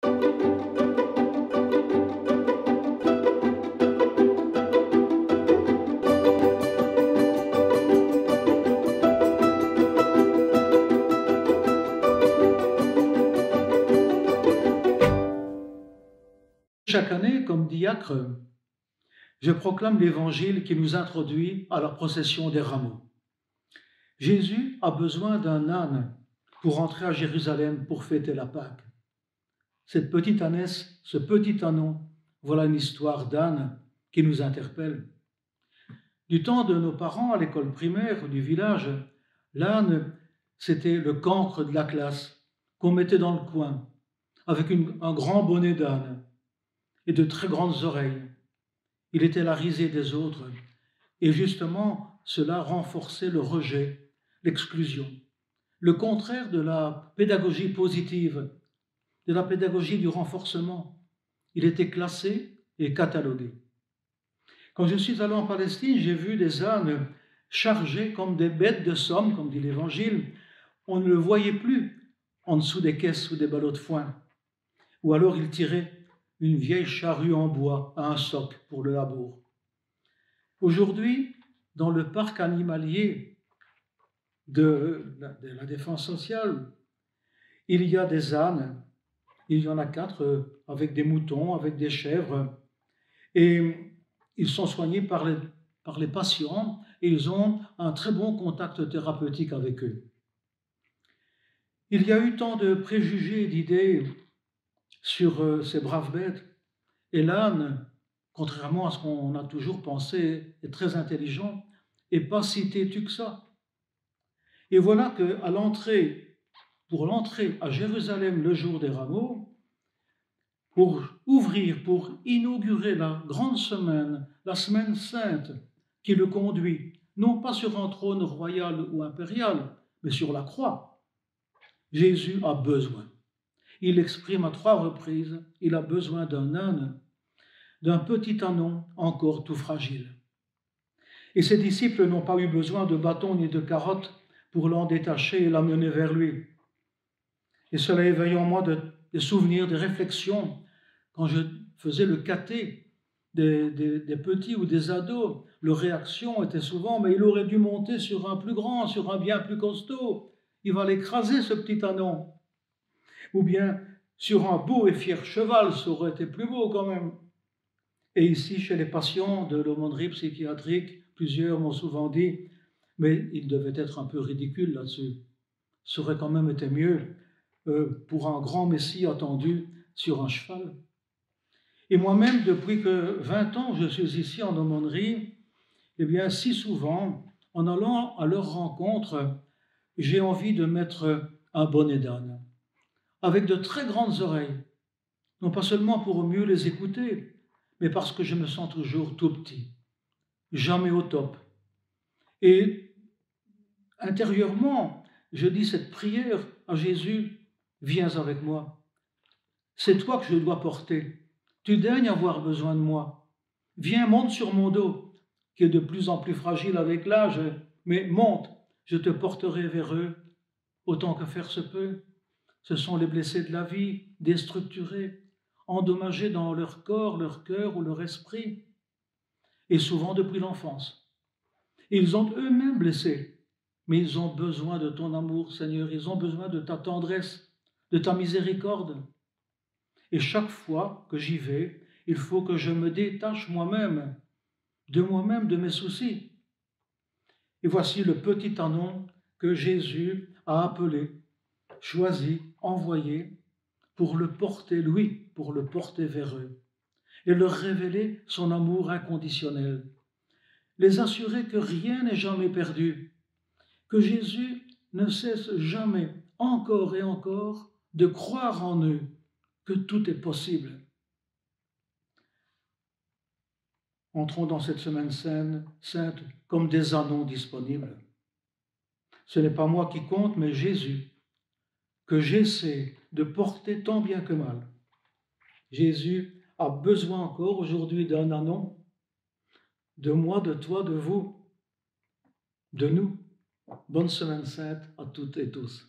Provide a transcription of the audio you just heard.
Chaque année, comme diacre, je proclame l'évangile qui nous introduit à la procession des rameaux. Jésus a besoin d'un âne pour entrer à Jérusalem pour fêter la Pâque. Cette petite ânesse, ce petit ânon, voilà une histoire d'âne qui nous interpelle. Du temps de nos parents à l'école primaire du village, l'âne, c'était le cancre de la classe qu'on mettait dans le coin, avec un grand bonnet d'âne et de très grandes oreilles. Il était la risée des autres, et justement, cela renforçait le rejet, l'exclusion, le contraire de la pédagogie positive, de la pédagogie du renforcement. Il était classé et catalogué. Quand je suis allé en Palestine, j'ai vu des ânes chargés comme des bêtes de somme, comme dit l'Évangile. On ne le voyait plus en dessous des caisses ou des ballots de foin. Ou alors ils tiraient une vieille charrue en bois à un soc pour le labour. Aujourd'hui, dans le parc animalier de la Défense sociale, il y a des ânes, il y en a 4 avec des moutons, avec des chèvres, et ils sont soignés par les patients et ils ont un très bon contact thérapeutique avec eux. Il y a eu tant de préjugés et d'idées sur ces braves bêtes, et l'âne, contrairement à ce qu'on a toujours pensé, est très intelligent et pas si têtu que ça. Et voilà que pour l'entrée à Jérusalem le jour des rameaux, pour inaugurer la grande semaine, la semaine sainte qui le conduit, non pas sur un trône royal ou impérial, mais sur la croix, Jésus a besoin. Il exprime à 3 reprises, il a besoin d'un âne, d'un petit ânon encore tout fragile. Et ses disciples n'ont pas eu besoin de bâtons ni de carottes pour l'en détacher et l'amener vers lui. Et cela éveille en moi des souvenirs, des réflexions. Quand je faisais le caté des petits ou des ados, leur réaction était souvent « mais il aurait dû monter sur un plus grand, sur un bien plus costaud, il va l'écraser ce petit ânon ». Ou bien « sur un beau et fier cheval, ça aurait été plus beau quand même ». Et ici, chez les patients de l'aumônerie psychiatrique, plusieurs m'ont souvent dit « mais il devait être un peu ridicule là-dessus. Ça aurait quand même été mieux pour un grand messie attendu sur un cheval. » Et moi-même, depuis que 20 ans je suis ici en aumônerie, eh bien, si souvent, en allant à leur rencontre, j'ai envie de mettre un bonnet d'âne, avec de très grandes oreilles, non pas seulement pour mieux les écouter, mais parce que je me sens toujours tout petit, jamais au top. Et intérieurement, je dis cette prière à Jésus, viens avec moi. C'est toi que je dois porter. Tu daignes avoir besoin de moi. Viens, monte sur mon dos, qui est de plus en plus fragile avec l'âge, mais monte, je te porterai vers eux, autant que faire se peut. Ce sont les blessés de la vie, déstructurés, endommagés dans leur corps, leur cœur ou leur esprit, et souvent depuis l'enfance. Ils ont eux-mêmes blessé, mais ils ont besoin de ton amour, Seigneur, ils ont besoin de ta tendresse, de ta miséricorde. Et chaque fois que j'y vais, il faut que je me détache moi-même, de mes soucis. Et voici le petit ânon que Jésus a appelé, choisi, envoyé, pour le porter, lui, pour le porter vers eux, et leur révéler son amour inconditionnel, les assurer que rien n'est jamais perdu, que Jésus ne cesse jamais, encore et encore, de croire en eux, que tout est possible. Entrons dans cette semaine sainte comme des ânons disponibles. Ce n'est pas moi qui compte, mais Jésus, que j'essaie de porter tant bien que mal. Jésus a besoin encore aujourd'hui d'un ânon, de moi, de toi, de vous, de nous. Bonne semaine sainte à toutes et tous.